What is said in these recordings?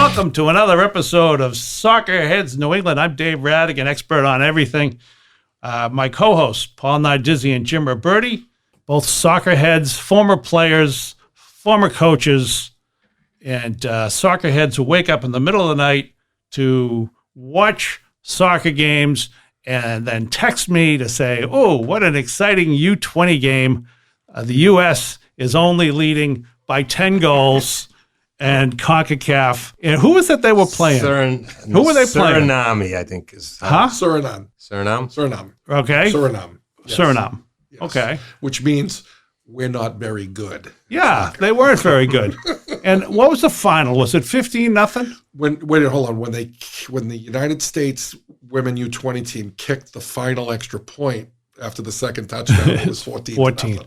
Welcome to another episode of Soccerheads New England. I'm Dave Rattigan, expert on everything. My co-hosts, Paul Nardizzi and Jim Ruberti, both soccerheads, former players, former coaches, and soccerheads who wake up in the middle of the night to watch soccer games and then text me to say, oh, what an exciting U20 game. The U.S. is only leading by 10 goals. And CONCACAF. And who was it they were playing? Who were they playing? Suriname, I think. Suriname. Okay. Suriname. Yes. Suriname. Yes. Okay. Which means we're not very good. Yeah, they weren't very good. And what was the final? Was it 15-0? Hold on. When the United States women U20 team kicked the final extra point after the second touchdown, it was 14.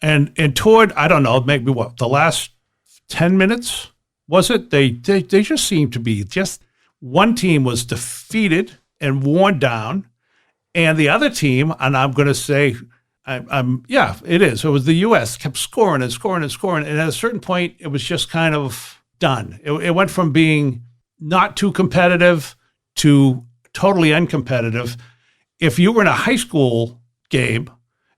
And toward, I don't know, maybe what, the last 10 minutes, was it? They just seemed to be one team was defeated and worn down, and the other team, and I'm going to say, it is. It was the U.S. kept scoring and scoring and scoring, and at a certain point, it was just kind of done. It went from being not too competitive to totally uncompetitive. If you were in a high school game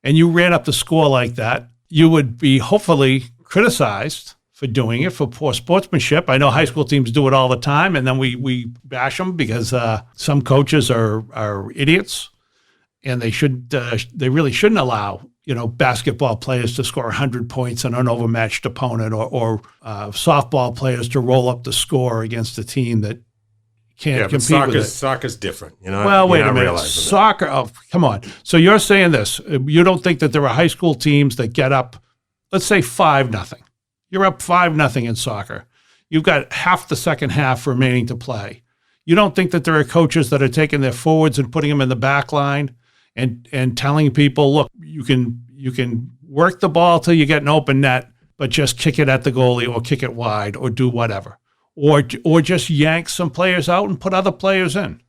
and you ran up the score like that, you would be hopefully criticized for doing it, for poor sportsmanship. I know high school teams do it all the time, and then we bash them because some coaches are idiots, and they really shouldn't allow basketball players to score 100 points on an overmatched opponent, or softball players to roll up the score against a team that can't compete with it. Soccer's different. Well, wait a minute. Soccer, come on. So you're saying this. You don't think that there are high school teams that get up, let's say 5-0. You're up 5-0 in soccer. You've got half the second half remaining to play. You don't think that there are coaches that are taking their forwards and putting them in the back line and telling people, look, you can work the ball till you get an open net, but just kick it at the goalie or kick it wide or do whatever. Or just yank some players out and put other players in.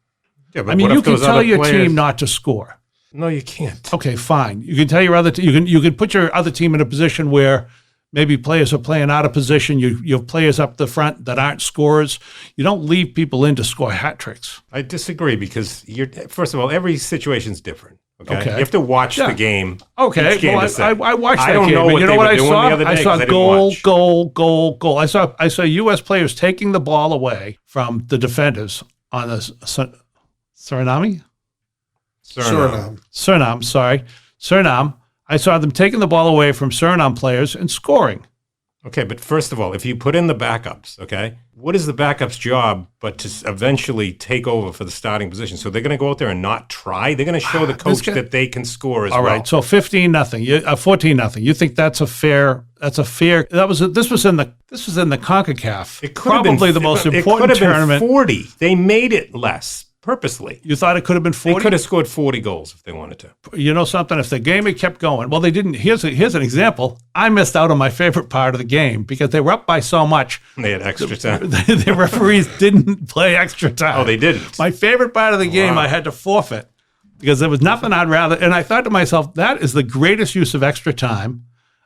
Yeah, but I mean, you can tell your team not to score. No, you can't. Okay, fine. You can tell your other you can put your other team in a position where maybe players are playing out of position. You have players up the front that aren't scorers. You don't leave people in to score hat tricks. I disagree because first of all, every situation's different. Okay. You have to watch the game. Okay. Well, I watched that game. Know and you know what I saw? I saw goal. I saw U.S. players taking the ball away from the defenders on the Suriname. Suriname. I saw them taking the ball away from Suriname players and scoring. Okay, but first of all, if you put in the backups, okay, what is the backups' job but to eventually take over for the starting position? So they're going to go out there and not try? They're going to show the coach that they can score as well. All right, so 15-0, 14-0. You think this was in the CONCACAF. It could have been the most important tournament. 40. They made it less. Purposely. You thought it could have been 40? They could have scored 40 goals if they wanted to. You know something? If the game had kept going, well, they didn't. Here's an example. I missed out on my favorite part of the game because they were up by so much. They had extra time. The referees didn't play extra time. Oh, they didn't? My favorite part of the game I had to forfeit because there was nothing I'd rather. And I thought to myself, that is the greatest use of extra time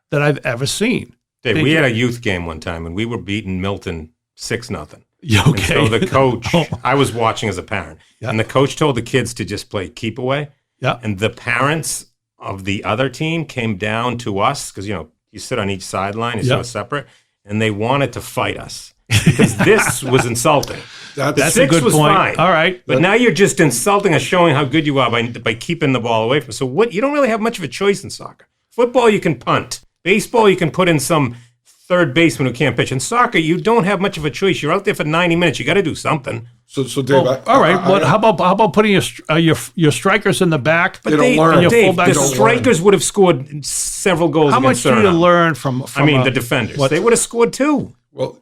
that I've ever seen. Dave, we had a youth game one time, and we were beating Milton 6-0. Okay. And so the coach, I was watching as a parent, and the coach told the kids to just play keep away. Yeah. And the parents of the other team came down to us because, you sit on each sideline, you're so separate, and they wanted to fight us because this was insulting. That's a good point. Fine, all right. But now you're just insulting us, showing how good you are by keeping the ball away from us. So you don't really have much of a choice in soccer. Football, you can punt. Baseball, you can put in some third baseman who can't pitch. In soccer, you don't have much of a choice. You're out there for 90 minutes. You got to do something. So Dave, all right. How about putting your strikers in the back? But the strikers would have scored several goals. How much do you learn from the defenders? They would have scored too. Well,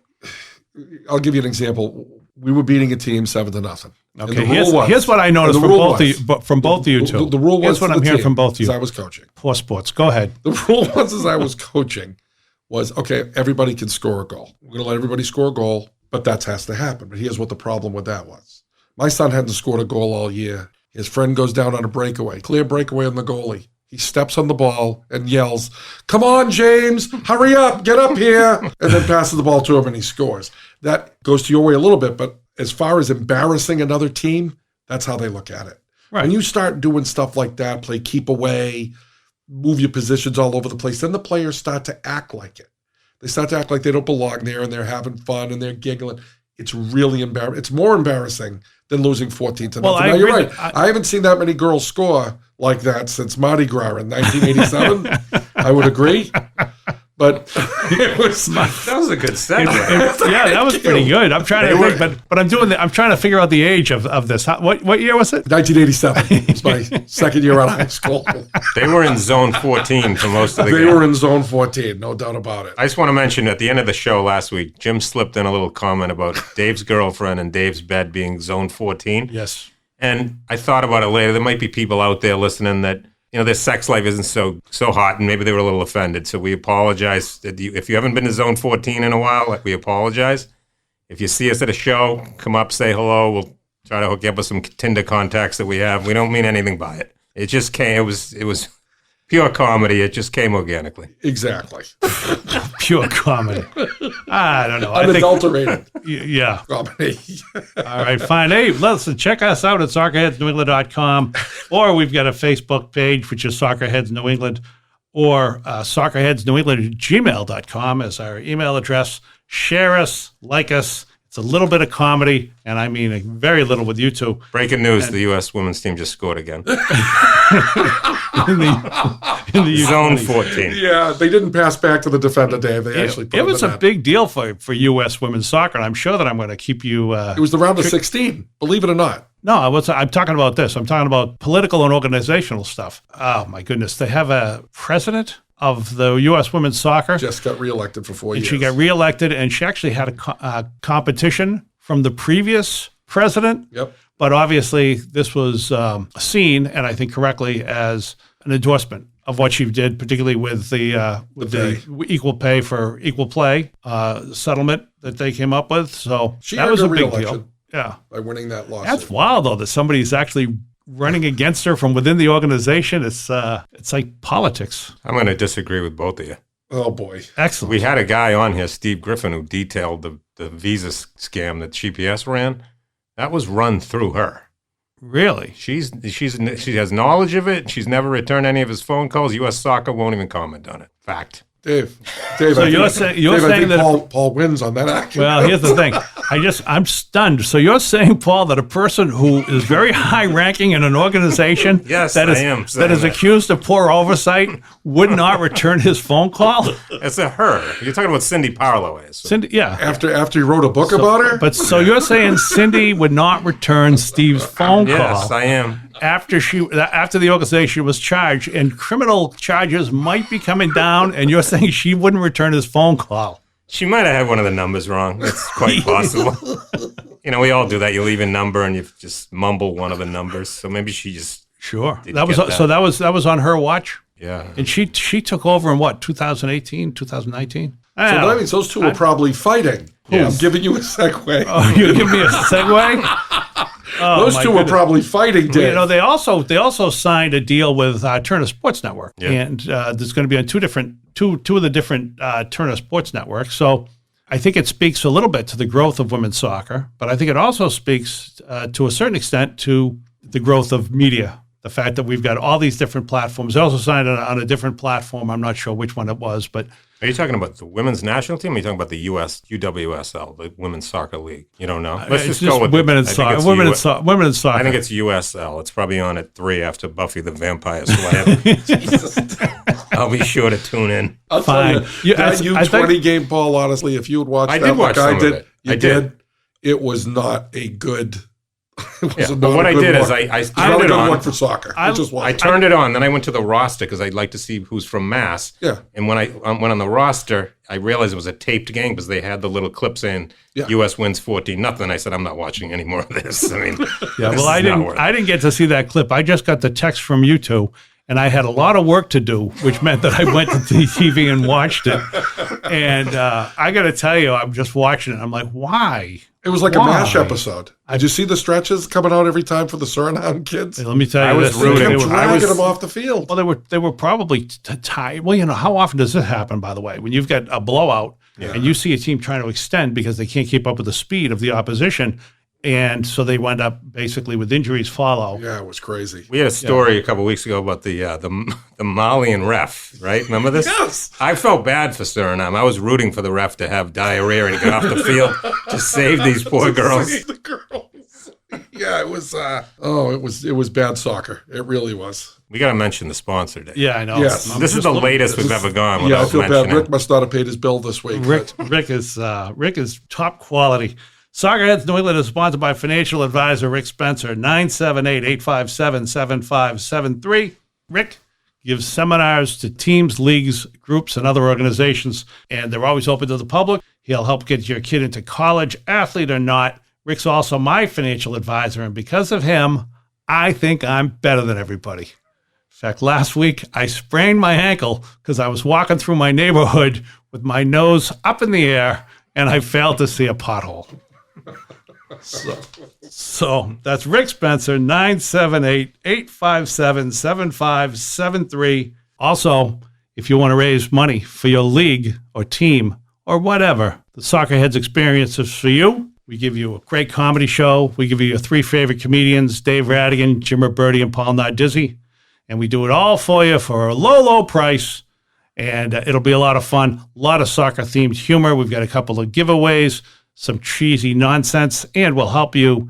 I'll give you an example. We were beating a team 7-0. Okay. Here's what I noticed from both of you two. The rule was here's what I'm hearing from both of you. As I was coaching. Poor sports. Go ahead. The rule was as I was coaching was, okay, everybody can score a goal. We're going to let everybody score a goal, but that has to happen. But here's what the problem with that was. My son hadn't scored a goal all year. His friend goes down on a breakaway, clear breakaway on the goalie. He steps on the ball and yells, "Come on, James, hurry up, get up here," and then passes the ball to him and he scores. That goes to your way a little bit, but as far as embarrassing another team, that's how they look at it. Right. When you start doing stuff like that, play keep away, move your positions all over the place, then the players start to act like it. They start to act like they don't belong there and they're having fun and they're giggling. It's really embarrassing. It's more embarrassing than losing 14-0. Well, now, you're right. I haven't seen that many girls score like that since Mardi Gras in 1987. I would agree. But it was That was a good segue. Yeah, that was pretty good. I'm trying to think, but I'm trying to figure out the age of this. What year was it? 1987. It was my second year out of high school. They were in zone 14 for most of the game. They were in zone 14, no doubt about it. I just want to mention at the end of the show last week, Jim slipped in a little comment about Dave's girlfriend and Dave's bed being zone 14. Yes. And I thought about it later. There might be people out there listening that, their sex life isn't so hot, and maybe they were a little offended. So we apologize. If you haven't been to zone 14 in a while, we apologize. If you see us at a show, come up, say hello. We'll try to hook you up with some Tinder contacts that we have. We don't mean anything by it. It just came. It was pure comedy. It just came organically. Exactly. Pure comedy. I don't know. Unadulterated yeah. comedy. All right, fine. Hey, listen, check us out at soccerheadsnewengland.com, or we've got a Facebook page, which is Soccerheads New England, or soccerheadsnewengland@gmail.com is our email address. Share us, like us. It's a little bit of comedy, and I mean very little with you two. Breaking news, the U.S. women's team just scored again. in the zone 14. Yeah, they didn't pass back to the defender, Dave. They actually put it was in the a net. big deal for U.S. women's soccer, and I'm sure that I'm going to keep you... It was the round of 16, believe it or not. No, I'm talking about this. I'm talking about political and organizational stuff. Oh, my goodness. They have a president of the U.S. women's soccer. Just got reelected for 4 years. She got reelected, and she actually had a competition from the previous president. Yep. But obviously, this was seen, and I think correctly, as an endorsement of what she did, particularly with the equal pay for equal play settlement that they came up with. So She that earned was a a big re-election. deal. Yeah. By winning that lawsuit. That's wild, though, that somebody's actually running against her from within the organization. It's like politics. I'm going to disagree with both of you. Oh, boy. Excellent. We had a guy on here, Steve Griffin, who detailed the visa scam that GPS ran. That was run through her. Really? She has knowledge of it. She's never returned any of his phone calls. U.S. Soccer won't even comment on it. Fact. Dave. So you're saying that Paul wins on that action. Well, here's the thing. I'm stunned. So you're saying, Paul, that a person who is very high ranking in an organization Yes, that I am saying that is accused of poor oversight would not return his phone call? It's a her. You're talking about Cindy Parlow. Cindy, yeah. After you wrote a book about her? But so you're saying Cindy would not return Steve's phone call? Yes, I am. After the organization was charged, and criminal charges might be coming down, and you're saying she wouldn't return his phone call. She might have had one of the numbers wrong. It's quite possible. We all do that. You leave a number and you just mumble one of the numbers. So maybe she just sure. didn't That was get so. That was on her watch. Yeah. And she took over in what, 2018, 2019? So that means those two were probably fighting. Yes. I'm giving you a segue. Oh, you give me a segue? Oh, those two were probably fighting, Dave. They also signed a deal with Turner Sports Network, and there's going to be on two of the different Turner Sports Networks. So I think it speaks a little bit to the growth of women's soccer, but I think it also speaks to a certain extent to the growth of media. The fact that we've got all these different platforms. They also signed on a different platform. I'm not sure which one it was, but Are you talking about the women's national team? Or are you talking about the U.S. UWSL, the Women's Soccer League? You don't know. Let's it's just go with women in soccer. Women in soccer. I think it's USL. It's probably on at 3 after Buffy the Vampire Slayer. I'll be sure to tune in. I'll Fine. tell you, that U20 game, Paul, honestly, if you would watch I that did watch like some I did, of it. you I did. It was not a good. But what I did is I turned it on. One for soccer. I turned it on. Then I went to the roster because I'd like to see who's from Mass. Yeah. And when I went on the roster, I realized it was a taped game because they had the little clip saying U.S. wins 14-0. I said, I'm not watching any more of this. I mean, I didn't get to see that clip. I just got the text from you two. And I had a lot of work to do, which meant that I went to the TV and watched it. And I got to tell you, I'm just watching it. I'm like, why? It was like Why? a MASH episode. Did you see the stretches coming out every time for the Suriname kids? Hey, let me tell you, I was this. They rooting. kept dragging them off the field. Well, they were probably tired. Well, how often does this happen, by the way? When you've got a blowout and you see a team trying to extend because they can't keep up with the speed of the opposition, and so they wind up basically with injuries follow. Yeah, it was crazy. We had a story a couple of weeks ago about the Malian ref, right? Remember this? Yes. I felt bad for Suriname. I was rooting for the ref to have diarrhea and get off the field to save these poor girls. Save the girls. Yeah, it was. It was bad soccer. It really was. We got to mention the sponsor day. Yeah, I know. Yes. I'm This is just the looking- latest we've ever gone Yeah, I without feel bad. mentioning. Rick must not have paid his bill this week. Rick is top quality. Soccerheads New England is sponsored by financial advisor Rick Spencer, 978-857-7573. Rick gives seminars to teams, leagues, groups, and other organizations, and they're always open to the public. He'll help get your kid into college, athlete or not. Rick's also my financial advisor, and because of him, I think I'm better than everybody. In fact, last week, I sprained my ankle because I was walking through my neighborhood with my nose up in the air, and I failed to see a pothole. So that's Rick Spencer, 978-857-7573. Also, if you want to raise money for your league or team or whatever, the Soccerheads experience is for you. We give you a great comedy show. We give you your 3 favorite comedians, Dave Rattigan, Jim Ruberti, and Paul Nardizzi. And we do it all for you for a low, low price. And it'll be a lot of fun, a lot of soccer-themed humor. We've got a couple of giveaways, some cheesy nonsense, and we'll help you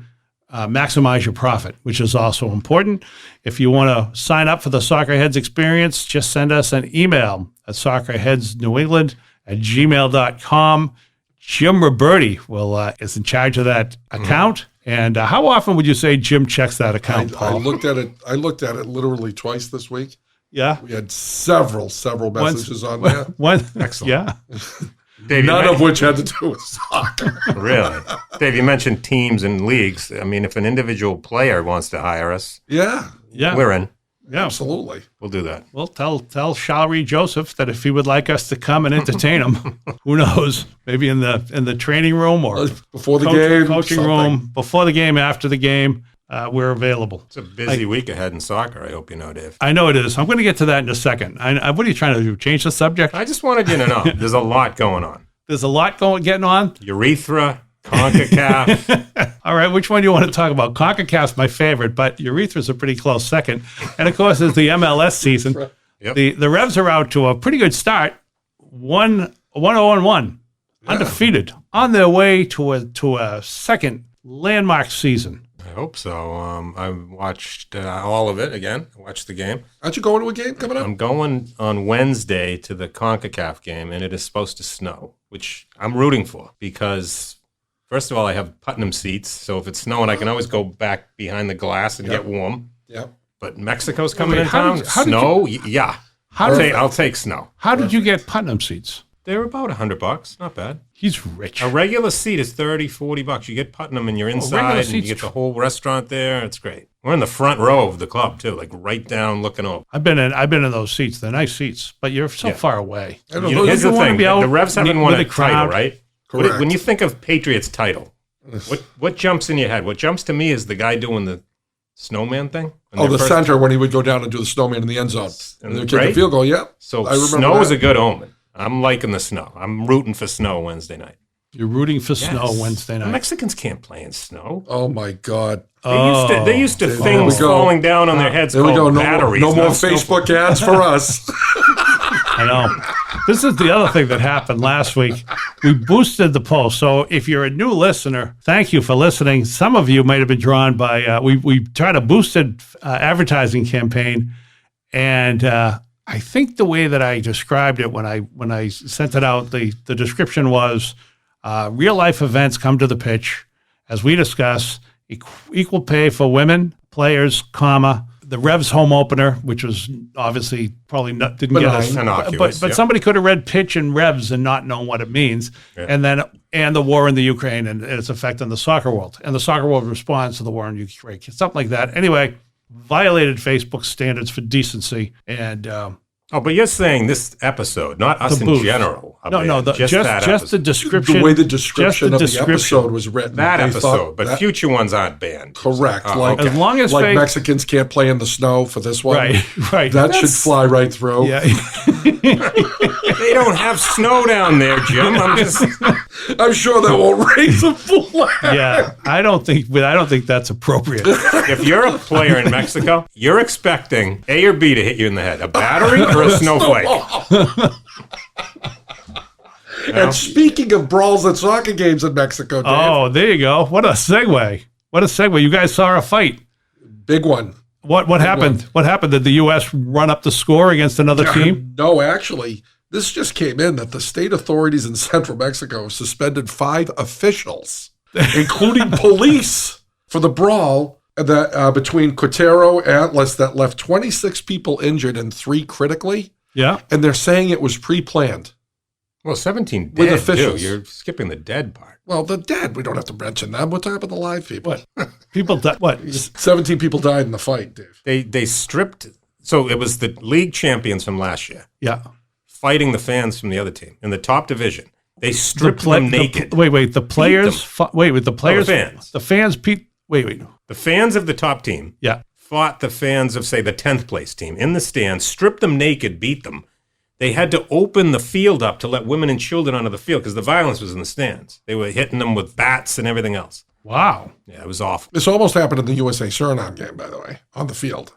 maximize your profit, which is also important. If you want to sign up for the Soccerheads experience, just send us an email at soccerheadsnewengland@gmail.com. Jim Ruberti is in charge of that account. And how often would you say Jim checks that account, I Paul? looked at it. I looked at it literally twice this week. Yeah. We had several messages on there. One, Excellent. yeah. Dave, you None of men- which had to do with soccer. Really? Dave, you mentioned teams and leagues. I mean, if an individual player wants to hire us, Yeah, Yeah. we're in. Yeah. absolutely. We'll do that. Well, tell Shalry Joseph that if he would like us to come and entertain him, who knows? Maybe in the training room or Before the game, coaching something. room, before the game, after the game, we're available. It's a busy week ahead in soccer, I hope you know, Dave. I know it is. I'm going to get to that in a second. What are you trying to do? Change the subject? I just wanted you to know there's a lot going on. There's a lot getting on. Urethra, CONCACAF. All right, which one do you want to talk about? CONCACAF's my favorite, but urethra's a pretty close second. And of course, it's the MLS season. Yep. The Revs are out to a pretty good start. 1-0-1, undefeated, on their way to a second landmark season. I hope so. I watched all of it again. I watched the game. Aren't you going to a game coming up? I'm going on Wednesday to the CONCACAF game, and it is supposed to snow, which I'm rooting for because, first of all, I have Putnam seats, so if it's snowing, I can always go back behind the glass and get warm. Yeah. But Mexico's coming Wait, in how town. did- how did Snow? Yeah. How did- I'll take snow. How did you get Putnam seats? They're about $100. Not bad. He's rich. A regular seat is $30-$40. You get Putnam and you're inside regular and you seats- get the whole restaurant there. It's great. We're in the front row of the club too, like right down looking over. I've been in those seats. They're nice seats, but you're so Yeah. far away. I don't You know. know, here's you the wanna thing: be out the Revs haven't won with a the crowd. title, right? Correct. When you think of Patriots title, what jumps in your head? What jumps to me is the guy doing the snowman thing. When Oh, they're the first- center when he would go down and do the snowman in the end zone. And they would kick Right? the field goal. Yeah. So I remember snow is that. a good omen. I'm liking the snow. I'm rooting for snow Wednesday night. You're rooting for snow Yes. Wednesday The night. Mexicans can't play in snow. Oh my God. They used to there things we go. falling down on their heads There we go. called No, batteries. no more not snow- Facebook ads for us. I know. This is the other thing that happened last week. We boosted the post. So if you're a new listener, thank you for listening. Some of you might have been drawn by, we tried a boosted advertising campaign. And I think the way that I described it when I sent it out, the description was real life events come to the pitch. As we discuss, equal pay for women, players, the Revs home opener, which was obviously probably didn't get us, Innocuous, but yep. somebody could have read pitch and Revs and not known what it means, Yeah. and the war in the Ukraine and its effect on the soccer world, and the soccer world responds to the war in Ukraine, something like that. Anyway, violated Facebook standards for decency, and Oh, but you're saying this episode, not us in booth. general. No, just that just the episode. description. The way the description of the description. episode was written. That they episode, thought but that- future ones aren't banned. Correct. Oh, like okay. As long as like they- Mexicans can't play in the snow for this one. Right. That should fly right through. Yeah. They don't have snow down there, Jim. I'm sure that won't raise a flag. Yeah. I don't think that's appropriate. If you're a player in Mexico, you're expecting A or B to hit you in the head, a battery or a snowflake. And speaking of brawls at soccer games in Mexico, Dave, Oh, there you go. What a segue. You guys saw a fight. big one. What happened? What happened? Did the U.S. run up the score against another team? No, actually, this just came in that the state authorities in central Mexico suspended 5 officials, including police, for the brawl that between Querétaro and Atlas that left 26 people injured and 3 critically. Yeah. And they're saying it was pre-planned. Well, 17 With dead, officials. too. You're skipping the dead part. Well, the dead, we don't have to mention them. We're talking about the live people. What? People died. What? 17 people died in the fight, Dave. They stripped. So it was the league champions from last year Yeah. fighting the fans from the other team in the top division. They stripped them naked. Wait. The players. The players. fans. The fans. Wait. The fans of the top team Yeah. fought the fans of, say, the 10th place team in the stands, stripped them naked, beat them. They had to open the field up to let women and children onto the field because the violence was in the stands. They were hitting them with bats and everything else. Wow. Yeah, it was awful. This almost happened in the USA Suriname game, by the way, on the field.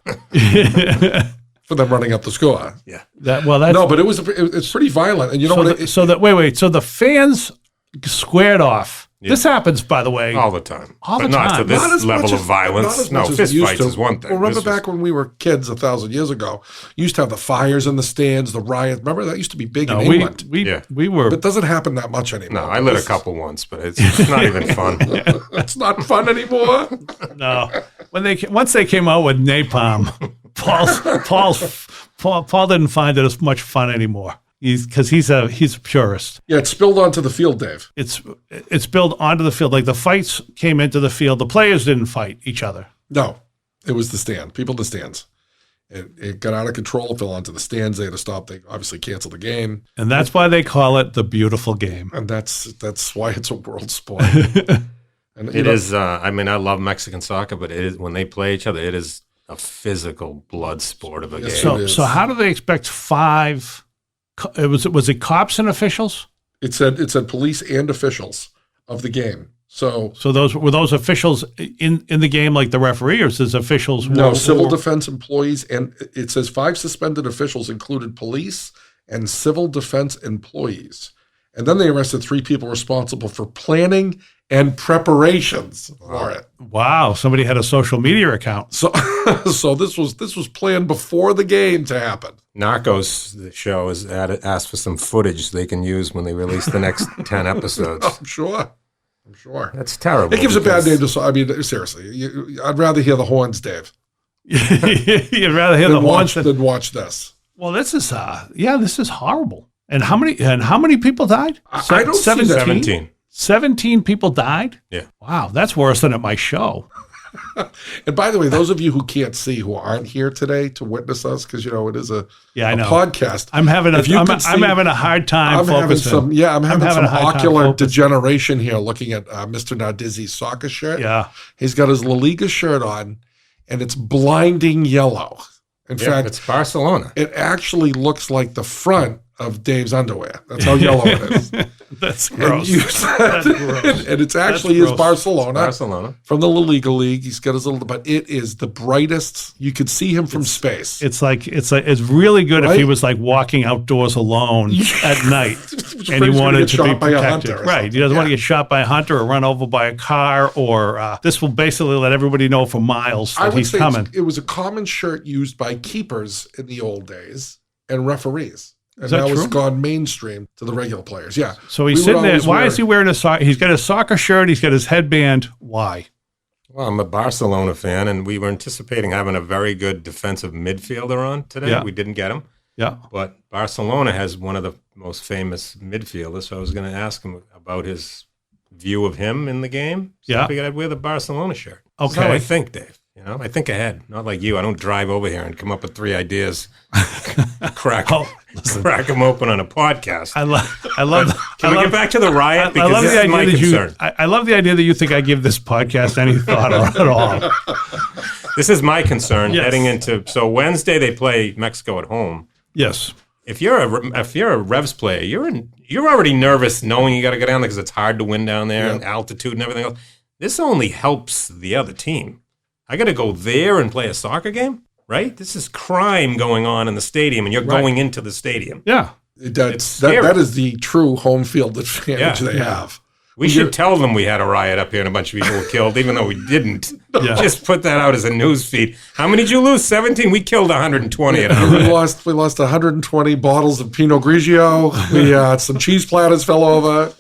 For them running up the score. Yeah. That's No, but it's pretty violent. And you know what? So the fans squared off. Yeah. This happens, by the way. All the time. All but the not time. to this Not as much level as- of violence. not as No, much as fist it used fights to. is one thing. Well, remember This was- back when we were kids 1,000 years ago, you used to have the fires in the stands, the riots. Remember that used to be big in England. we were. But it doesn't happen that much anymore. No, I lit a couple once, but it's not even fun. It's not fun anymore. No, once they came out with napalm, Paul didn't find it as much fun anymore. Because he's a purist. Yeah, it spilled onto the field, Dave. It's spilled onto the field. Like the fights came into the field. The players didn't fight each other. No, it was the stand. People in the stands. It got out of control, fell onto the stands. They had to stop. They obviously canceled the game. And that's why they call it the beautiful game. And that's why it's a world sport. And It is. I mean, I love Mexican soccer, but it is when they play each other, it is a physical blood sport of a Yes, game. it is. So how do they expect 5? Was it cops and officials? It said police and officials of the game. So So were those officials in the game, like the referee, or is this officials? no, civil or- defense employees, and it says 5 suspended officials included police and civil defense employees. And then they arrested 3 people responsible for planning and preparations for it. Wow, somebody had a social media account. So so this was planned before the game to happen. Narcos, the show, has asked for some footage they can use when they release the next 10 episodes. I'm sure. That's terrible. It gives a bad because- name to. I mean, seriously, I'd rather hear the horns, Dave, You'd rather hear the than horns than watch this. Well, this is this is horrible. And how many people died? I don't see that. 17. 17 people died? Yeah. Wow, that's worse than at my show. And by the way, those of you who can't see, who aren't here today to witness us, because it is a I know. podcast. I'm having If you I'm could see- having a hard time I'm having focusing. some having a hard time ocular focusing. degeneration here looking at Mr. Nardizzi's soccer shirt. Yeah. He's got his La Liga shirt on, and it's blinding yellow. In Yeah, fact, it's Barcelona. it actually looks like the front of Dave's underwear. That's how yellow it is. That's And, gross. That's gross. and it's actually That's is gross. Barcelona from the La Liga League. He's got his little, but it is the brightest. You could see him from space. It's really good if he Right? was like walking outdoors alone at night and he He's gonna wanted get to be shot by a protected. hunter or Right. He doesn't want to Yeah. get shot by a hunter or run over by a car or this will basically let everybody know for miles I that would he's say coming. it was a common shirt used by keepers in the old days and referees. And Is that now it's true? gone mainstream to the regular players. Yeah. So he's We would sitting there. always Why wear- is he wearing a sock? He's got a soccer shirt. He's got his headband. Why? Well, I'm a Barcelona fan, and we were anticipating having a very good defensive midfielder on today. Yeah. We didn't get him. Yeah. But Barcelona has one of the most famous midfielders, so I was going to ask him about his view of him in the game. So Yeah. I figured I'd wear the Barcelona shirt. That's Okay. how I think, Dave. You know, I think ahead. Not like you. I don't drive over here and come up with 3 ideas, crack them open on a podcast. I love. Can we get back to the riot? I love Because this is my concern. I love the idea that you think I give this podcast any thought at all. This is my concern Yes. heading into. So Wednesday they play Mexico at home. Yes. If you're a Revs player, you're already nervous knowing you got to go down there because it's hard to win down there and altitude and everything else. This only helps the other team. I got to go there and play a soccer game, right? This is crime going on in the stadium, and you're going into the stadium. Yeah. That is the true home field advantage they have. We should tell them we had a riot up here and a bunch of people were killed, even though we didn't. Yeah. Just put that out as a news feed. How many did you lose? 17? We killed 120 at home. We lost 120 bottles of Pinot Grigio. Some cheese platters fell over.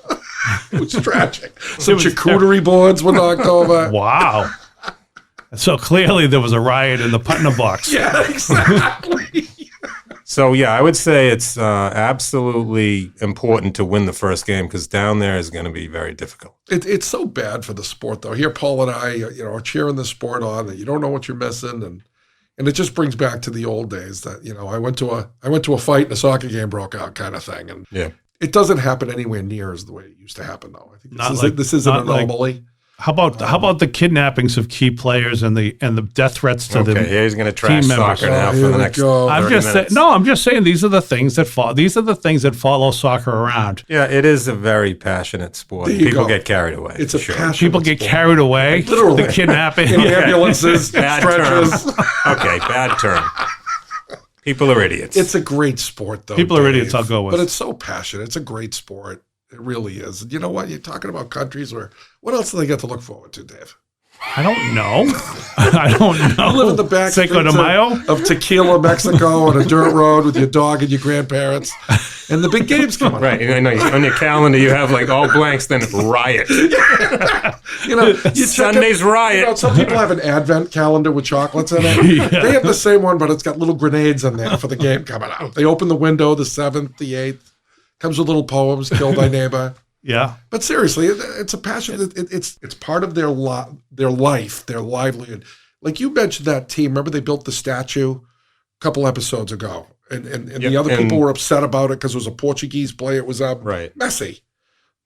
It was tragic. Some charcuterie boards were knocked over. Wow. So clearly there was a riot in the Putnam box. Yeah, exactly. So, yeah, I would say it's absolutely important to win the first game because down there is going to be very difficult. It's so bad for the sport, though. Here, Paul and I, are cheering the sport on, and you don't know what you're missing, and it just brings back to the old days that I went to a fight and a soccer game broke out, kind of thing, and it doesn't happen anywhere near as the way it used to happen, though. I think this is an anomaly. How about the kidnappings of key players and the death threats to the he's going to trash team members. soccer now for the next 30 minutes. I'm just saying these are the things that follow soccer around. Yeah, it is a very passionate sport. People get carried away. It's a passionate People get sport. carried away. Literally. The kidnapping. In ambulances, Bad stretchers. term. Okay, bad term. People are idiots. It's a great sport, though. People are Dave. idiots, I'll go with. But it's so passionate. It's a great sport. It really is. And you know what? You're talking about countries where what else do they get to look forward to, Dave? I don't know. I don't know. You live in the back Cinco de streets Mayo? of Tequila, Mexico, on a dirt road with your dog and your grandparents, and the big games come on. Right. I know on your calendar you have like all blanks, then riot. You check Sunday's riot. some people have an advent calendar with chocolates in it. Yeah. They have the same one, but it's got little grenades in there for the game coming out. They open the window the 7th, the 8th. Comes with little poems, kill thy neighbor. Yeah. But seriously, it's a passion. It's part of their life, their livelihood. Like you mentioned that team. Remember they built the statue a couple episodes ago. And the other people were upset about it because it was a Portuguese player. It was Messi.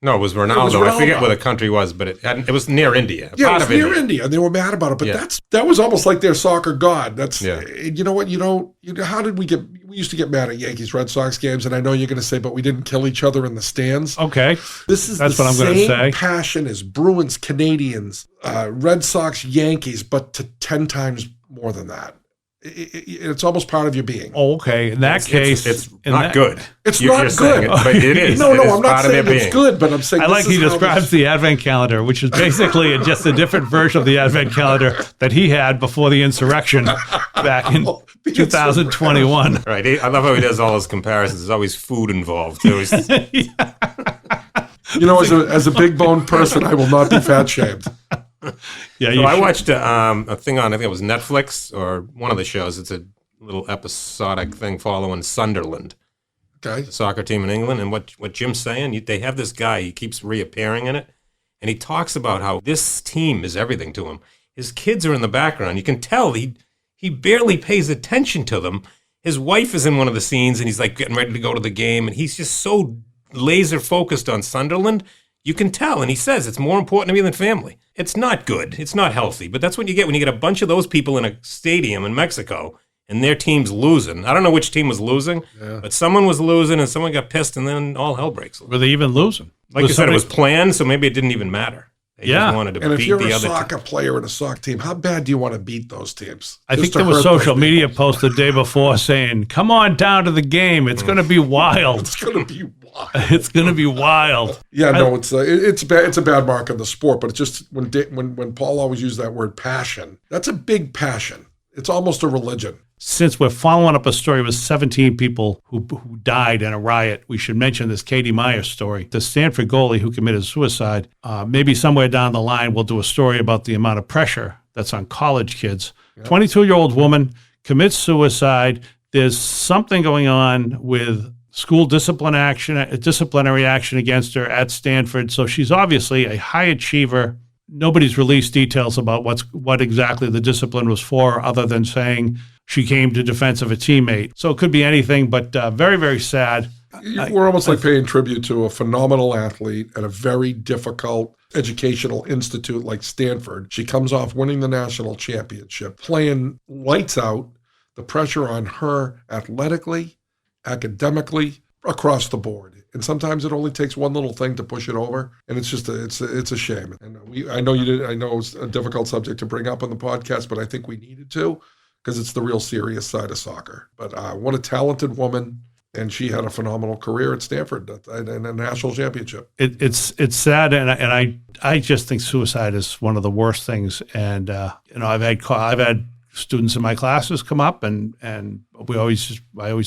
No, it was Ronaldo. I forget where the country was, but it was near India. Yeah, it was near India, and they were mad about it. But that was almost like their soccer god. You know what? How did we get? We used to get mad at Yankees Red Sox games, and I know you're going to say, but we didn't kill each other in the stands. Okay. That's what I'm going to say. Passion as Bruins, Canadians, Red Sox, Yankees, but to 10 times more than that. It's almost part of your being. Oh, okay. In that case, it's not good. It's not good. But it is. No, I'm not saying it's good, but I'm saying I like he describes the Advent calendar, which is basically just a different version of the Advent calendar that he had before the insurrection back in 2021. Right. I love how he does all his comparisons. There's always food involved, too. As a big boned person, I will not be fat shamed. Yeah, so I watched a thing on, I think it was Netflix or one of the shows. It's a little episodic thing following Sunderland, the soccer team in England. And what Jim's saying, they have this guy, he keeps reappearing in it, and he talks about how this team is everything to him. His kids are in the background. You can tell he barely pays attention to them. His wife is in one of the scenes, and he's like getting ready to go to the game, and he's just so laser focused on Sunderland. You can tell, and he says it's more important to me than family. It's not good. It's not healthy, but that's what you get when you get a bunch of those people in a stadium in Mexico and their team's losing. I don't know which team was losing, but someone was losing and someone got pissed, and then all hell breaks loose. Were they even losing? Like you said, it was planned, so maybe it didn't even matter. They just wanted to beat the other team. And if you're a soccer player in a soccer team, how bad do you want to beat those teams? I think there was social media post the day before saying, come on down to the game. It's going to be wild. It's going to be wild. It's going to be wild. Yeah, no, it's a bad mark on the sport, but it's just when Paul always used that word passion, that's a big passion. It's almost a religion. Since we're following up a story with 17 people who died in a riot, we should mention this Katie Myers story. The Stanford goalie who committed suicide, maybe somewhere down the line we'll do a story about the amount of pressure that's on college kids. 22-year-old woman commits suicide. There's something going on with school disciplinary action against her at Stanford. So she's obviously a high achiever. nobody's released details about what exactly the discipline was for, other than saying she came to defense of a teammate. So it could be anything, but very, very sad. We're almost like paying tribute to a phenomenal athlete at a very difficult educational institute like Stanford. She comes off winning the national championship, playing lights out, the pressure on her athletically, academically, across the board. And sometimes it only takes one little thing to push it over, and it's just it's a shame. And I know it's a difficult subject to bring up on the podcast, but I think we needed to, because it's the real serious side of soccer. But what a talented woman. And she had a phenomenal career at Stanford and a national championship. It's sad, and I just think suicide is one of the worst things. And I've had students in my classes come up, and I always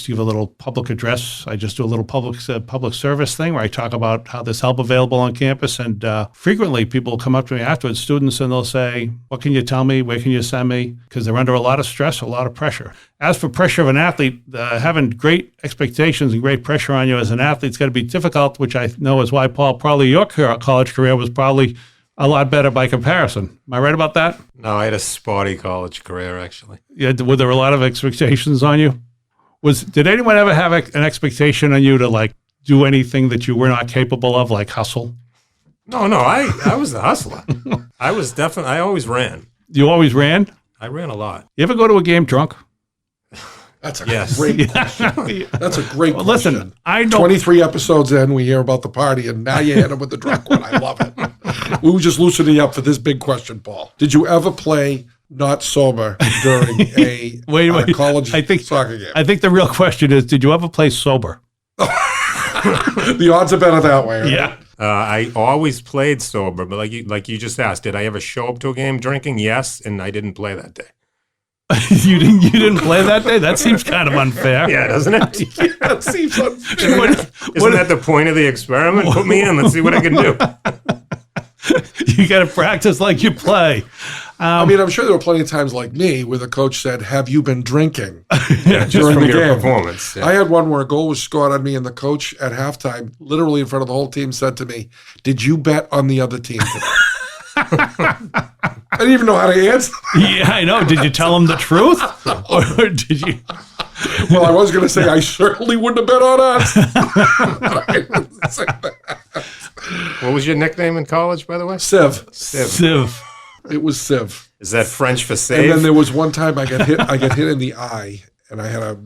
give a little public address. I just do a little public service thing where I talk about how there's help available on campus. And frequently people come up to me afterwards, students, and they'll say, "What can you tell me? Where can you send me?" Because they're under a lot of stress, a lot of pressure. As for pressure of an athlete, having great expectations and great pressure on you as an athlete is going to be difficult, which I know is why, Paul, probably your college career was probably a lot better by comparison. Am I right about that? No, I had a spotty college career, actually. Yeah, were there a lot of expectations on you? Did anyone ever have an expectation on you to like do anything that you were not capable of, like hustle? No, I was the hustler. I always ran. You always ran? I ran a lot. You ever go to a game drunk? That's a Yes. great question. That's a great question. Listen, I know 23 episodes in, we hear about the party, and now you hit him with the drunk one. I love it. We were just loosening you up for this big question, Paul. Did you ever play not sober during a college soccer game? I think the real question is, did you ever play sober? The odds are better that way, right? Yeah. I always played sober, but like you just asked, did I ever show up to a game drinking? Yes, and I didn't play that day. You didn't play that day? That seems kind of unfair. Yeah, doesn't it? Yeah, it seems unfair. Isn't that the point of the experiment? Put me in. Let's see what I can do. You got to practice like you play. I'm sure there were plenty of times like me where the coach said, "Have you been drinking?" Just during from the your game. performance. Yeah. I had one where a goal was scored on me, and the coach at halftime, literally in front of the whole team, said to me, "Did you bet on the other team today?" I didn't even know how to answer. Yeah, I know. Did you tell him the truth? Or did you? Well, I was going to say I certainly wouldn't have bet on us. But I didn't say that. What was your nickname in college, by the way? Civ. Civ. It was Civ. Is that French for save? And then there was one time I got hit in the eye, and I had a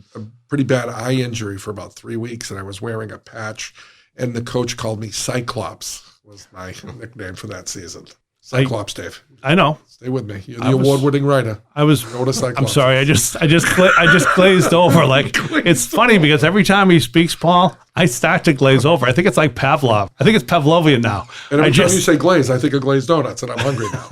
pretty bad eye injury for about 3 weeks, and I was wearing a patch, and the coach called me Cyclops, was my nickname for that season. Cyclops, Dave. I know. Stay with me. You're the award-winning writer. I'm sorry. I just glazed over. Like, it's funny because every time he speaks, Paul, I start to glaze over. I think it's like Pavlov. I think it's Pavlovian now. And every time you say glaze, I think of glazed donuts, and I'm hungry now.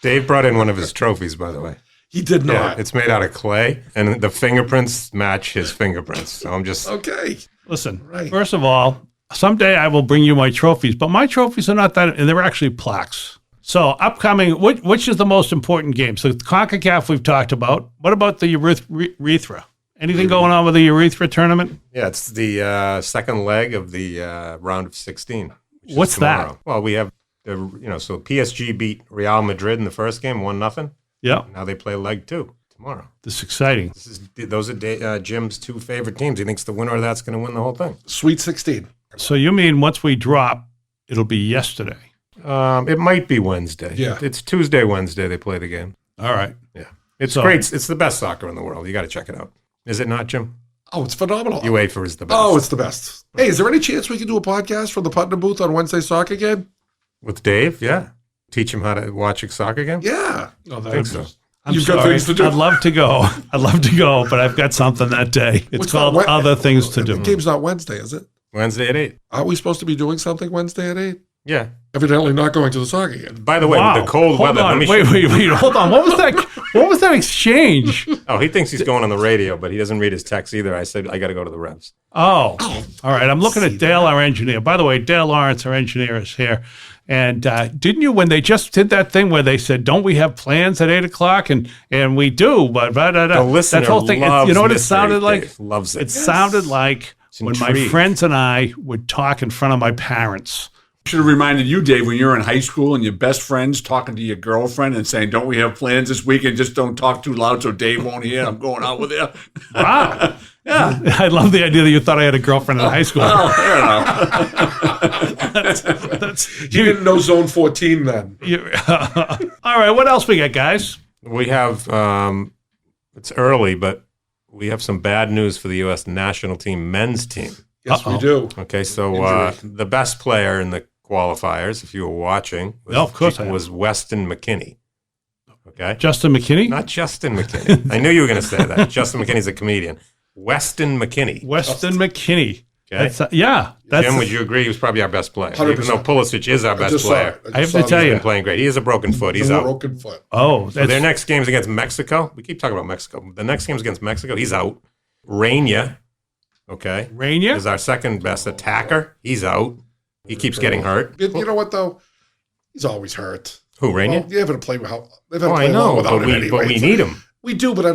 Dave brought in one of his trophies, by the way. He did not. Yeah, it's made out of clay, and the fingerprints match his fingerprints. So I'm just okay. Listen. Right. First of all, someday I will bring you my trophies, but my trophies are not that, and they're actually plaques. So upcoming, which is the most important game? So CONCACAF we've talked about. What about the urethra? Anything going on with the urethra tournament? Yeah, it's the second leg of the round of 16. What's that? Well, we have so PSG beat Real Madrid in the first game, 1-0. Yeah. Now they play leg 2 tomorrow. This is exciting. Those are Jim's 2 favorite teams. He thinks the winner of that's going to win the whole thing. Sweet 16. So you mean once we drop, it'll be yesterday? It might be Wednesday. Yeah. It's Tuesday, Wednesday they play the game. All right. Yeah. It's great. It's the best soccer in the world. You got to check it out. Is it not, Jim? Oh, it's phenomenal. UEFA is the best. Oh, it's the best. Hey, is there any chance we can do a podcast from the Putnam booth on Wednesday soccer game? With Dave? Yeah. Teach him how to watch a soccer game? Yeah. Oh, I think so. You've got things to do. I'd love to go. But I've got something that day. It's called Other Things to Do. The game's not Wednesday, is it? Wednesday at 8. Aren't we supposed to be doing something Wednesday at 8? Yeah. Evidently not going to the soccer game. By the way, with the cold Hold weather, on. let me Wait, hold on. What was that? What was that exchange? Oh, he thinks he's going on the radio, but he doesn't read his text either. I said, I got to go to the Revs. Oh, all right. I'm looking at Dale, our engineer. By the way, Dale Lawrence, our engineer, is here. And didn't you, when they just did that thing where they said, don't we have plans at 8 o'clock? And we do, but The listener that whole thing, loves you know what it mystery, sounded like? Dave loves it. It sounded like when my intrigued. friends and I would talk in front of my parents. Should have reminded you, Dave, when you were in high school and your best friends talking to your girlfriend and saying, "Don't we have plans this weekend? Just don't talk too loud so Dave won't hear. I'm going out with you." Wow. Yeah. I love the idea that you thought I had a girlfriend in high school. Oh, fair enough. That's, You didn't know Zone 14 then. all right, what else we got, guys? We have, it's early, but we have some bad news for the U.S. national team, men's team. Yes, we do. Okay, so Injury. the best player in the qualifiers, if you were watching, was, of course I am. was Weston McKinney. Okay? Justin McKinney? Not Justin McKinney. I knew you were going to say that. Justin McKinney's a comedian. Weston McKinney. Weston McKinney. Okay. That's, that's Jim, would you agree he was probably our best player? 100%. Even though Pulisic is our best player. I have to tell He's you. been playing great. He has a broken foot. He's out. Broken foot. Oh, So that's, their next game's against Mexico. We keep talking about Mexico. The next game's against Mexico. He's out. Rainier, okay, Rainier? is our second best attacker. He's out. He keeps getting hurt. You know what, though? He's always hurt. Who, Rainier? Well, you haven't played with how they've had Oh, to play I know, without but him we, anyway. but we need him. We do, but I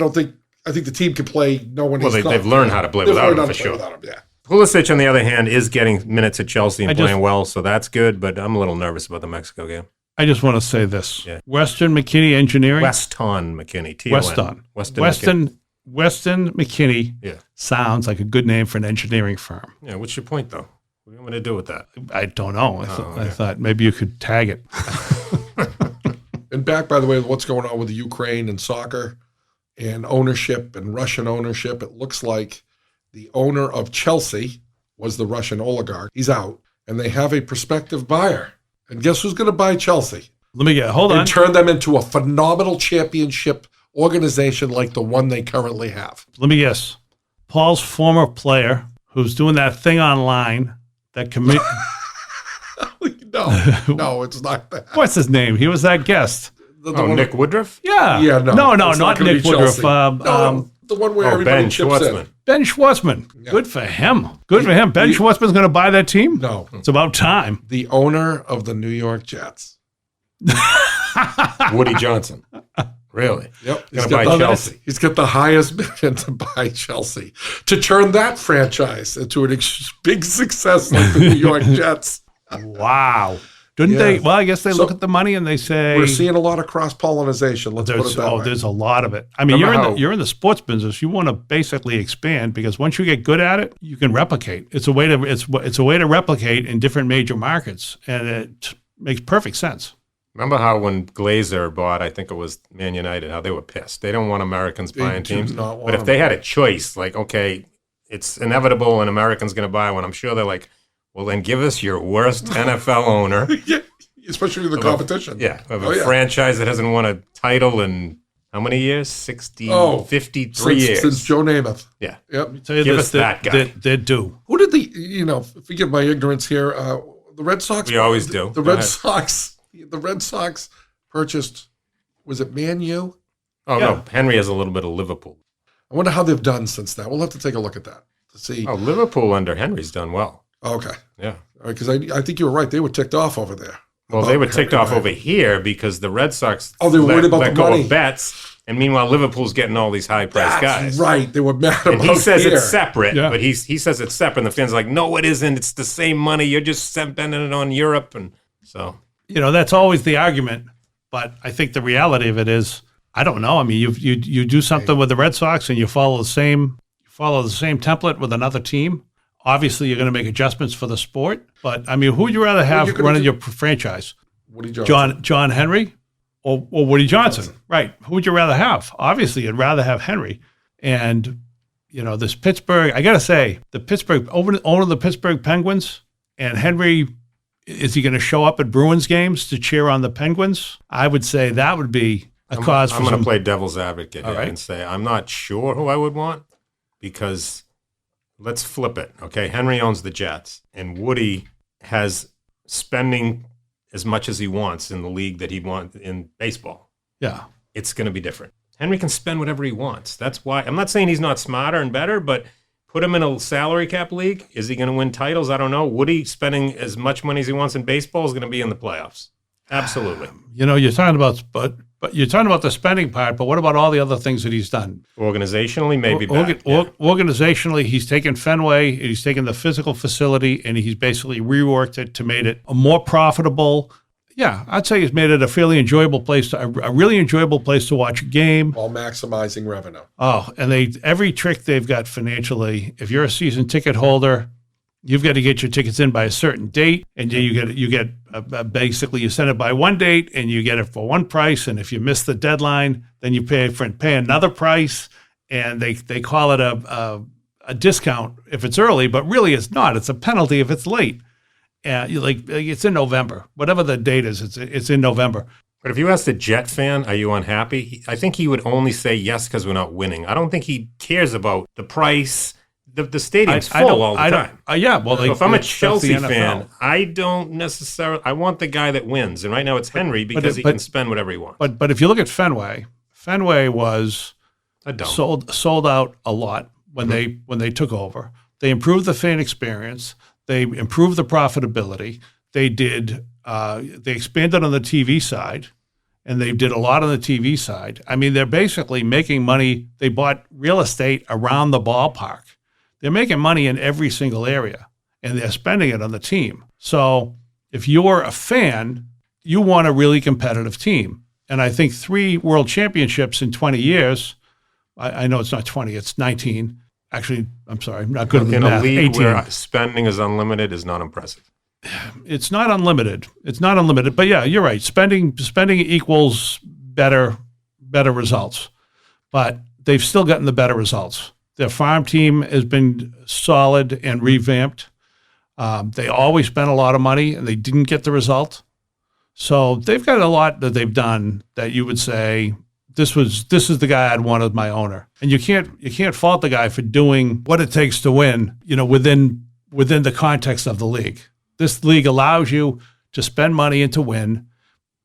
think the team can play no one. Well, he's they've not. learned how to play They've without learned him how for to play sure. without him, yeah. Pulisic, on the other hand, is getting minutes at Chelsea and I just- playing well, so that's good, but I'm a little nervous about the Mexico game. I just want to say this. Yeah. Weston McKinney Engineering. Weston McKinney. T-O-N. Weston. McKinney. Weston McKinney Yeah. sounds like a good name for an engineering firm. Yeah, what's your point, though? What do you want me to do with that? I don't know. I okay. thought maybe you could tag it. And back, by the way, what's going on with the Ukraine and soccer and ownership and Russian ownership, it looks like the owner of Chelsea was the Russian oligarch. He's out, and they have a prospective buyer. And guess who's going to buy Chelsea? Let me get, hold on. And turn them into a phenomenal championship organization like the one they currently have. Let me guess. Paul's former player who's doing that thing online that commit. No, it's not that. What's his name? He was that guest. The Oh, one- Nick Woodruff? Yeah. Yeah, no. No, it's not gonna Nick be Woodruff. Chelsea. No, the one where Oh, everybody Ben chips Schwartzman. in. Ben Schwartzman. Yeah. Good for him. Good for him. Ben Schwartzman's going to buy that team? No, It's about time. the owner of the New York Jets. Woody Johnson. Really? Yep. Gonna buy Chelsea. He's got the highest bid to buy Chelsea to turn that franchise into a big success like the New York Jets. Wow. Didn't Yeah. they? Well, I guess they So, look at the money and they say We're seeing a lot of cross-pollination. Let's put there's, it that way. there's a lot of it. I mean, Remember you're in the sports business. You want to basically expand because once you get good at it, you can replicate. It's a way to replicate in different major markets, and it makes perfect sense. Remember how when Glazer bought, I think it was Man United, how they were pissed. They don't want Americans buying do teams. not want But if them. they had a choice, like, okay, it's inevitable an American's going to buy one, I'm sure they're like, well, then give us your worst NFL owner. Yeah, especially in the competition. Yeah, of a Oh, yeah. franchise that hasn't won a title in how many years? 53 years. Since Joe Namath. Yeah. Yep. Tell you Give this, us that guy. They're due. Who did forgive my ignorance here, the Red Sox? We always do. The Go Red ahead. Sox purchased, was it Man U? Oh, Yeah. no. Henry has a little bit of Liverpool. I wonder how they've done since then. We'll have to take a look at that to see. Oh, Liverpool under Henry's done well. Okay. Yeah. Because I think you were right. They were ticked off over there. Well, they were ticked off over here because the Red Sox Oh, they were worried about let the go money. of bets, and meanwhile Liverpool's getting all these high-priced That's guys. right. They were mad And about he says here. it's separate, Yeah. but he says it's separate, and the fans are like, no, it isn't. It's the same money. You're just spending it on Europe, and so That's always the argument. But I think the reality of it is, I don't know. I mean, you do something with the Red Sox and you follow the same template with another team. Obviously, you're going to make adjustments for the sport. But I mean, who would you rather have you're gonna running do- your franchise? Woody Johnson. John Henry or Woody Johnson? Right. Who would you rather have? Obviously, you'd rather have Henry. And this Pittsburgh. I got to say, the Pittsburgh owner of the Pittsburgh Penguins and Henry. Is he going to show up at Bruins games to cheer on the Penguins? I would say that would be a cause I'm for going to some. play devil's advocate All here right. and say I'm not sure who I would want because let's flip it. Okay, Henry owns the Jets, and Woody has spending as much as he wants in the league that he wants in baseball. Yeah. It's going to be different. Henry can spend whatever he wants. That's why I'm not saying he's not smarter and better, but put him in a salary cap league. Is he going to win titles? I don't know. Woody spending as much money as he wants in baseball is going to be in the playoffs. Absolutely. You're talking about, but But you're talking about the spending part, but what about all the other things that he's done? Organizationally, maybe back. Organizationally, he's taken Fenway, he's taken the physical facility, and he's basically reworked it to make it a more profitable. Yeah, I'd say he's made it a fairly enjoyable place, a really enjoyable place to watch a game. While maximizing revenue. Oh, and every trick they've got financially, if you're a season ticket holder, you've got to get your tickets in by a certain date, and then you get basically you send it by one date, and you get it for one price. And if you miss the deadline, then you pay another price, and they call it a discount if it's early, but really it's not. It's a penalty if it's late. It's in November, whatever the date is. It's in November. But if you asked a Jet fan, are you unhappy? I think he would only say yes because we're not winning. I don't think he cares about the price. The stadium's full all the time. So if I'm a Chelsea fan, I don't necessarily. I want the guy that wins, and right now it's Henry because he can spend whatever he wants. But if you look at Fenway was sold out a lot when they took over. They improved the fan experience. They improved the profitability. They expanded on the TV side, and they did a lot on the TV side. I mean, they're basically making money. They bought real estate around the ballpark. They're making money in every single area, and they're spending it on the team. So if you're a fan, you want a really competitive team. And I think 3 world championships in 20 years, I know it's not 20, it's 19. Actually, I'm sorry, I'm not good at the math. In a league 18. where spending is unlimited is not impressive. It's not unlimited. But yeah, you're right. Spending equals better results. But they've still gotten the better results. Their farm team has been solid and revamped. They always spent a lot of money and they didn't get the result. So they've got a lot that they've done that you would say, this is the guy I'd want as my owner. And you can't fault the guy for doing what it takes to win, within the context of the league. This league allows you to spend money and to win,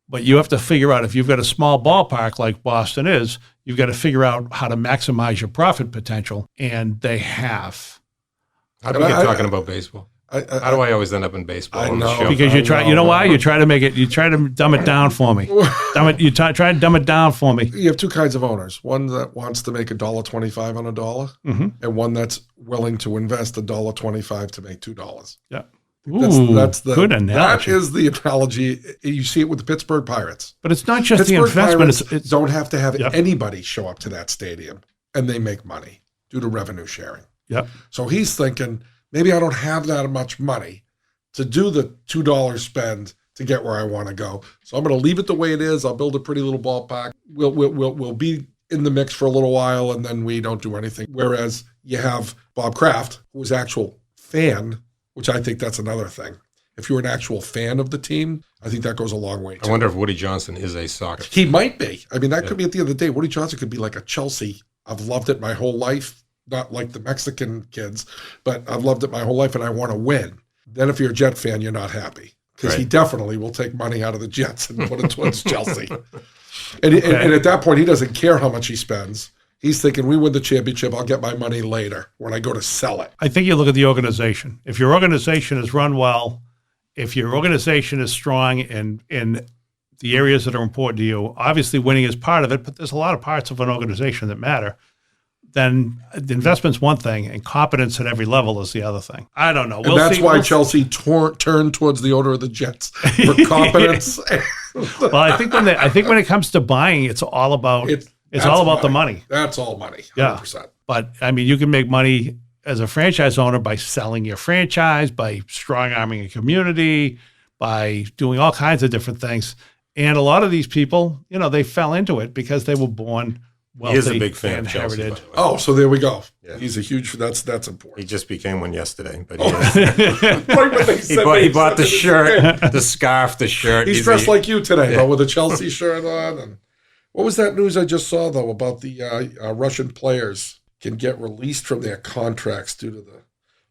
but you have to figure out, if you've got a small ballpark like Boston is, you've got to figure out how to maximize your profit potential, and they have. How do we get talking about baseball? How do I always end up in baseball? I on the know. show? Because you try, you know why? You try to dumb it down for me. You try to dumb it down for me. You have 2 kinds of owners. One that wants to make $1.25 on a dollar, and one that's willing to invest $1.25 to make $2. Yeah. That's the good analogy. That is the analogy. You see it with the Pittsburgh Pirates. But it's not just Pittsburgh the investment. Pirates It's don't have to have anybody show up to that stadium, and they make money due to revenue sharing. Yep. So he's thinking, maybe I don't have that much money to do the $2 spend to get where I want to go. So I'm going to leave it the way it is. I'll build a pretty little ballpark. We'll be in the mix for a little while, and then we don't do anything. Whereas you have Bob Kraft, who was actual fan, which I think that's another thing. If you're an actual fan of the team, I think that goes a long way too. I wonder if Woody Johnson is a soccer fan. He might be. I mean, that could be at the end of the day. Woody Johnson could be like a Chelsea. I've loved it my whole life. Not like the Mexican kids, but I've loved it my whole life and I want to win. Then if you're a Jet fan, you're not happy because he definitely will take money out of the Jets and put it towards Chelsea. And at that point, he doesn't care how much he spends. He's thinking, we win the championship, I'll get my money later when I go to sell it. I think you look at the organization. If your organization is run well, if your organization is strong in the areas that are important to you, obviously winning is part of it, but there's a lot of parts of an organization that matter. Then the investment's one thing, and competence at every level is the other thing. I don't know. And that's why Chelsea turned towards the owner of the Jets for competence. Well, I think when it comes to buying, it's all about the money. That's all money. 100%. Yeah. But I mean, you can make money as a franchise owner by selling your franchise, by strong arming a community, by doing all kinds of different things. And a lot of these people, they fell into it because they were born wealthy. He is a big fan of Chelsea, by the way. Oh, so there we go. Yeah. He's a huge. That's important. He just became one yesterday, but he bought the shirt, the scarf, the shirt. He's dressed like you today, but with a Chelsea shirt on. And what was that news I just saw though about the Russian players can get released from their contracts due to the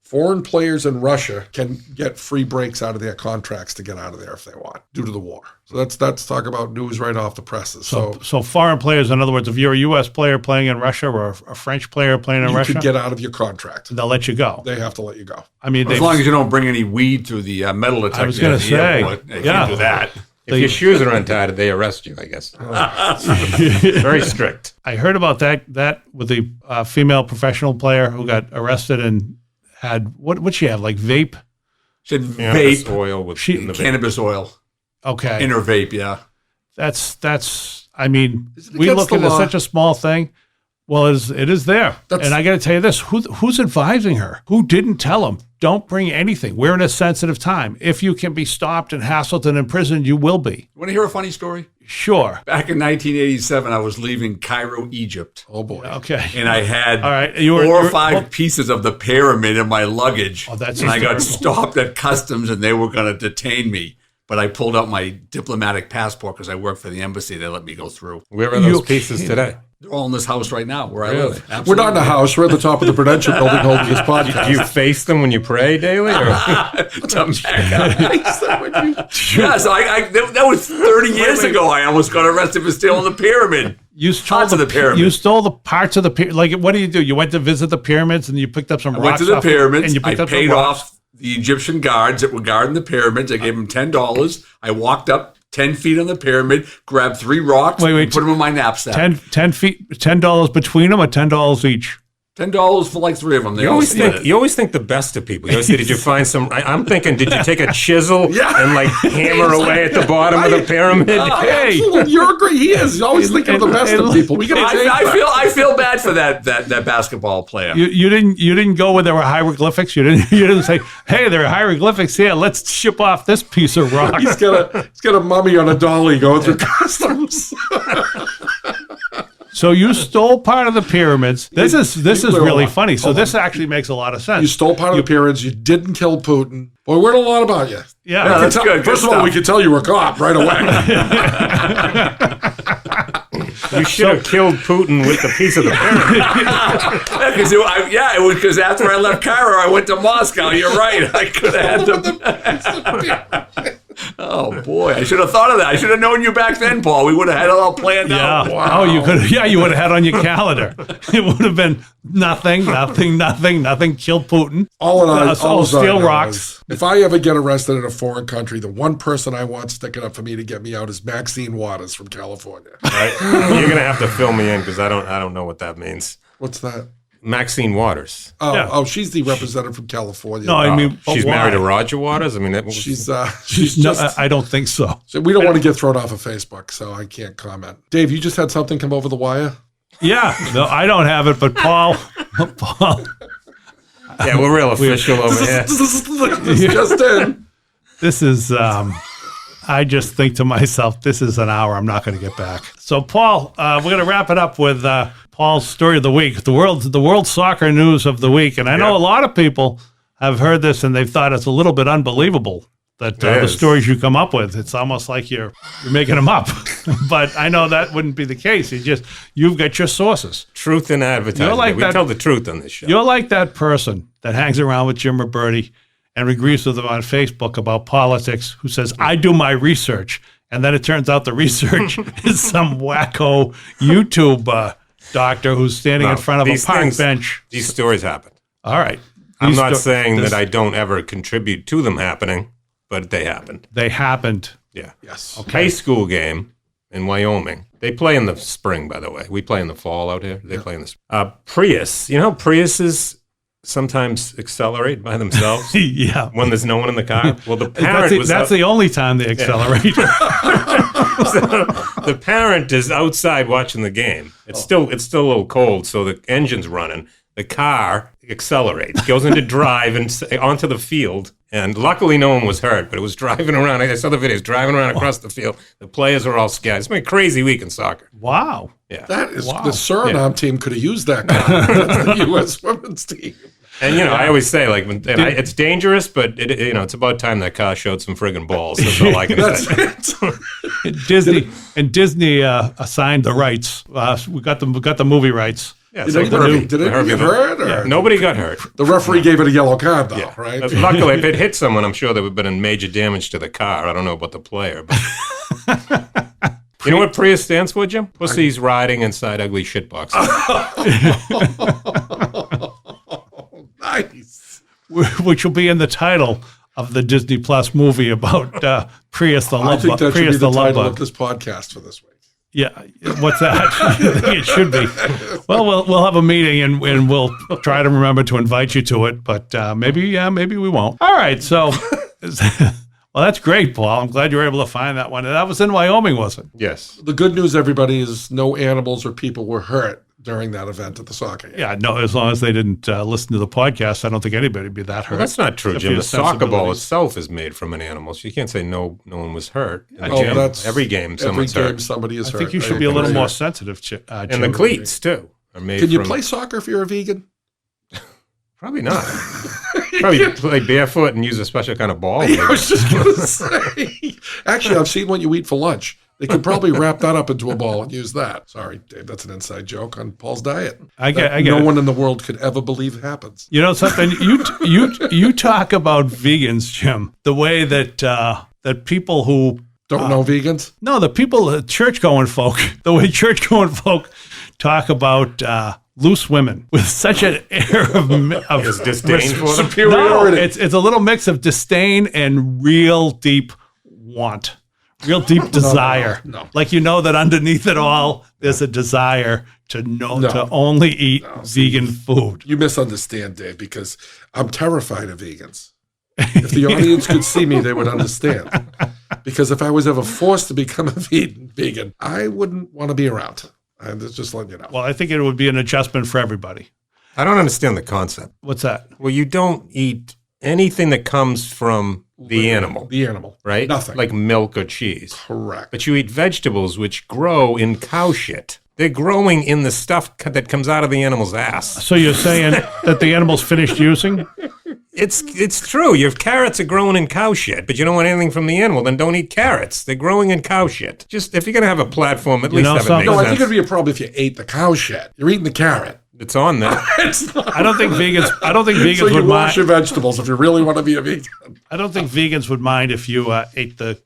foreign players in Russia can get free breaks out of their contracts to get out of there if they want due to the war. So that's talk about news right off the presses. So foreign players, in other words, if you're a U.S. player playing in Russia or a French player playing in Russia, you could get out of your contract. They'll let you go. They have to let you go. I mean, as long as you don't bring any weed to the metal detector. I was going to say, they can't do that. If your shoes are untied, they arrest you, I guess. Very strict. I heard about that with the female professional player who got arrested and had, what'd she have, like vape? She had Cannabis vape, oil with in the vape. cannabis oil Okay. in her vape, yeah. That's. I mean, Is it we against look the at it as law? such a small thing. Well, it is there. And I got to tell you this, who's advising her? Who didn't tell him? Don't bring anything. We're in a sensitive time. If you can be stopped and hassled and imprisoned, you will be. Want to hear a funny story? Sure. Back in 1987, I was leaving Cairo, Egypt. Oh boy. Okay. And I had All right. 4 or 5 pieces of the pyramid in my luggage. Oh, that's and I got hysterical. stopped at customs and they were going to detain me. But I pulled out my diplomatic passport because I work for the embassy. They let me go through. Where are those You pieces kidding. today? They're all in this house right now where I Really? live. Absolutely. We're not in a house. We're at the top of the Prudential building holding this podcast. Do you face them when you pray daily? Or? Yeah, so that was 30 years ago. I almost got arrested for stealing the pyramid. You stole Parts of the pyramid. You stole the parts of the pyramid. Like, what do? You went to visit the pyramids and you picked up some I rocks. went to the off- pyramids. And you I picked up some paid rocks. off the Egyptian guards that were guarding the pyramids. I gave them $10. I walked up 10 feet on the pyramid, grabbed 3 rocks, Wait, and put them in my knapsack. 10 feet, $10 between them, or $10 each. $10 for like 3 of them. They You all always split think you always think the best of people. You always say, did you find some? I'm thinking, did you take a chisel Yeah. and like hammer away at the bottom of the pyramid? Hey. Absolutely. You're agree. He is. He's always thinking of the best of people. We got to change that. I feel bad for that basketball player. You didn't go where there were hieroglyphics. You didn't say, hey, there are hieroglyphics here. Let's ship off this piece of rock. He's got a mummy on a dolly going through customs. So you stole part of the pyramids. This is you really will. funny. So this actually makes a lot of sense. You stole part of the pyramids. You didn't kill Putin. Boy, we learned a lot about you. Yeah. Yeah, that's good. First of all, we could tell you were a cop right away. You should have killed Putin with the piece of the pyramid. It was because after I left Cairo, I went to Moscow. You're right. I could have had them. Oh boy, I should have thought of that. I should have known you back then, Paul. We would have had it all planned Yeah. out. Wow. Oh, you could. Yeah, you would have had on your calendar. It would have been nothing. Kill Putin. Steal rocks. Is, if I ever get arrested in a foreign country, the one person I want sticking up for me to get me out is Maxine Waters from California. You're gonna have to fill me in because I don't know what that means. What's that? Maxine Waters. Oh, Yeah. She's the representative from California. No, I mean, She's why? married to Roger Waters. I mean, that was, she's No, just. I don't think so. So we don't want to get thrown off of Facebook, so I can't comment. Dave, you just had something come over the wire. Yeah, no, I don't have it, but Paul, yeah, we're real official over here. This just in. this is. I just think to myself, this is an hour I'm not going to get back. So, Paul, we're going to wrap it up with Paul's story of the week, the world soccer news of the week, and I know a lot of people have heard this and they've thought it's a little bit unbelievable that the stories you come up with. It's almost like you're making them up, but I know that wouldn't be the case. You've got your sources. Truth in advertising. You're like we that- tell the truth on this show. You're like that person that hangs around with Jim Ruberti and agrees with him on Facebook about politics, who says, I do my research. And then it turns out the research is some wacko YouTube doctor who's standing in front of a these park things- bench. These stories happen. All right. I'm These not sto- saying this- that I don't ever contribute to them happening, but they happened. They happened. Yeah. Yes. High school game in Wyoming. They play in the spring, by the way. We play in the fall out here. They play in the spring. Prius. You know how Priuses sometimes accelerate by themselves Yeah. when there's no one in the car? Well, the parent That's the only time they accelerate. the parent is outside watching the game. It's still a little cold, so the engine's running. The car accelerates, goes into drive and onto the field. And luckily, no one was hurt, but it was driving around. I saw the videos driving around across the field. The players are all scared. It's been a crazy week in soccer. Wow. Yeah, That is Wow. the Suriname team could have used that guy. That's the U.S. women's team. and I always say it's dangerous, but it's about time that car showed some friggin' balls. That's all I can say. Disney assigned the rights. We got the movie rights. Yeah, Did so anybody get hurt? Or? nobody got hurt. The referee gave it a yellow card, though, right? Luckily, if it hit someone, I'm sure there would have been major damage to the car. I don't know about the player, but you know what Prius stands for, Jim? Pussy's riding inside ugly shitboxes. Nice. Which will be in the title of the Disney Plus movie about Prius the I love think that should be Prius the the love title bug. of this podcast for this week. Yeah, what's that? I think it should be. Well, we'll have a meeting and we'll try to remember to invite you to it, but maybe we won't. All right, so well, that's great, Paul. I'm glad you were able to find that one. And that was in Wyoming, was it? Yes. The good news, everybody, is no animals or people were hurt during that event at the soccer game. Yeah, no. As long as they didn't listen to the podcast, I don't think anybody would be that hurt. Well, that's not true, Except Jim. for The soccer ball sensibilities. itself is made from an animal, so you can't say no one was hurt. In the Oh, gym. that's every game someone's hurt. somebody is I hurt. think you should be a little agree. more sensitive, And Jim. the cleats, too, are made Can you from... play soccer if you're a vegan? Probably not. Probably play barefoot and use a special kind of ball. I was just going to say. Actually, I've seen what you eat for lunch. They could probably wrap that up into a ball and use that. Sorry, Dave, that's an inside joke on Paul's diet. I get No it. one in the world could ever believe happens. You know something? You talk about vegans, Jim, the way that that people who Don't know vegans? no, the people, church-going folk, the way church-going folk talk about loose women with such an air of His disdain for them. No, Superiority. it's a little mix of disdain and real deep want, real deep desire. no. Like you know that underneath it all, there's a desire to to only eat vegan food. You misunderstand, Dave, because I'm terrified of vegans. If the audience could see me, they would understand. Because if I was ever forced to become a vegan, I wouldn't want to be around. I'm just letting you know. Well, I think it would be an adjustment for everybody. I don't understand the concept. What's that? Well, you don't eat anything that comes from the animal, The animal. right? Nothing. Like milk or cheese. Correct. But you eat vegetables which grow in cow shit. They're growing in the stuff that comes out of the animal's ass. So you're saying that the animal's finished using? It's true. Your carrots are growing in cow shit, but you don't want anything from the animal, then don't eat carrots. They're growing in cow shit. Just if you're gonna have a platform, at least know have it something? make No, I sense. think it'd be a problem if you ate the cow shit. You're eating the carrot. It's on there. It's not. I don't think vegans So you would wash your mind. vegetables if you really want to be a vegan. I don't think vegans would mind if you ate the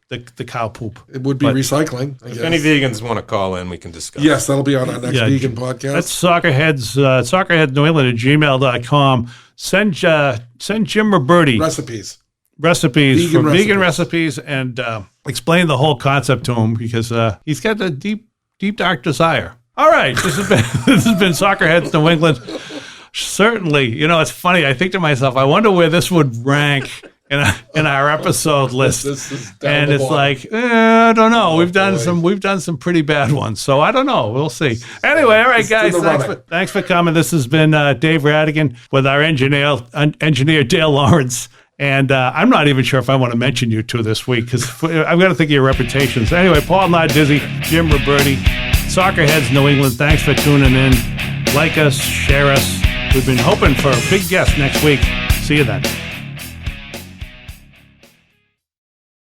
cow poop. It would be But- recycling, I If guess. any vegans want to call in, we can discuss. Yes, that'll be on our next Yeah, vegan podcast. That's Soccerheads, Soccerheadsnewengland at gmail.com. Send Jim Ruberti recipes. recipes Vegan for vegan recipes. recipes and explain the whole concept to him because he's got a deep, dark desire. All right, this has been Soccerheads New England. Certainly, you know, it's funny. I think to myself, I wonder where this would rank in our episode list. This is down And the it's bottom. like, I don't know. We've done boy. some pretty bad ones. So I don't know. We'll see. Anyway, all right, It's guys. in the running. Thanks for coming. This has been Dave Rattigan with our engineer Dale Lawrence. And I'm not even sure if I want to mention you two this week because I've got to think of your reputations. Anyway, Paul Nardizzi, Jim Ruberti, Soccerheads New England. Thanks for tuning in. Like us, share us. We've been hoping for a big guest next week. See you then.